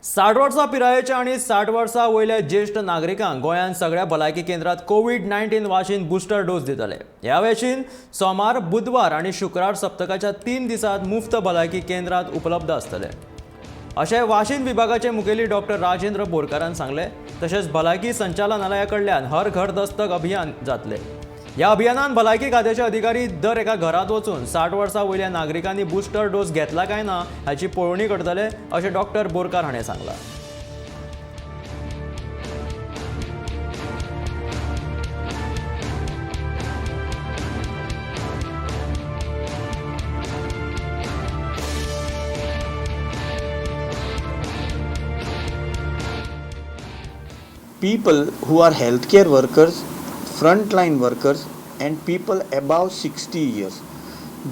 60 वर्सां पिरायेच्या आणि 60 वर्सां वयल्या ज्येष्ठ नागरिकांक गोंयांत सगळ्या भलायकी केंद्रात कोविड-19 वाशीन बुस्टर डोस दितले। ह्या वेशीन सोमार, बुधवार आणि शुक्रार सप्तकाच्या 3 दिसांत मुफ्त भलायकी केंद्रात उपलब्ध आसतले अशें वाशीन विभागाचे मुखेली डॉक्टर राजेंद्र बोरकारान सांगले। तशेंच भलायकी संचालनालया कडल्यान हर घर दस्तक अभियान जातले। ह्या अभियानात भलायकी खात्याचे अधिकारी दर एका घरात वचून 60 वर्सां वयल्या नागरिकांनी बुस्टर डोस घेतला काय ना हाची पळोवणी करतले अशें डॉक्टर बोरकार हाणें सांगलां। People who are healthcare workers, frontline workers, and people above 60 years,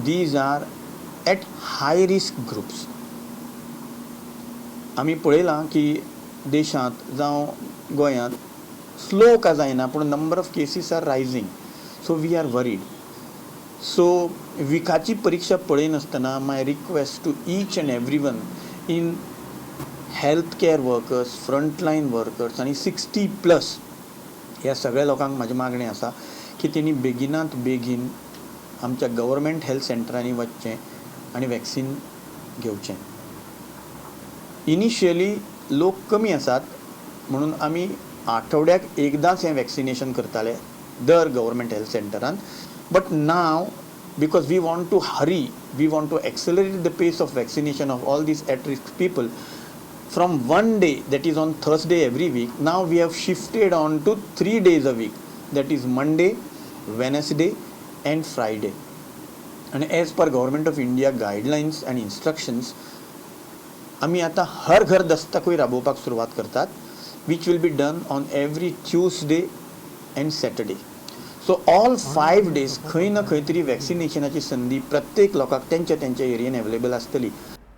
these are at high risk groups. आमी पळयलां की देशांत जावं गोंयांत स्लो का जायना पूण number of cases are rising, so we are worried. So विकाची परीक्षा पळयनासतना my request to each and every one in health care workers, frontline workers आनी 60+ ह्या सगळ्या लोकांक म्हाजें मागणें आसा की तेणी बेगिनात बेगीन आमच्या गव्हर्मेंट हेल्थ सेंटरांनी वचचें आनी वॅक्सीन घेवचें. इनिशियली लोक कमी आसात म्हणून आमी आठवड्याक एकदांच हें वॅक्सिनेशन करताले दर गव्हर्मेंट हेल्थ सेंटरान. But now because we want to hurry, we want to accelerate the pace of vaccination of all these at-risk people. From one day, that is on Thursday every week, now we have shifted on to 3 days a week, that is Monday, Wednesday and Friday. And as per Government of India guidelines and instructions, आमी आता हर घर दस्तकूय राबोवपाक सुरवात करतात, which will be done on every Tuesday and Saturday. So all 5 days खंय ना खंय तरी वॅक्सिनेशनाची संदी प्रत्येक लोकांक तेंच्या एरियेन अवेलेबल आसतली.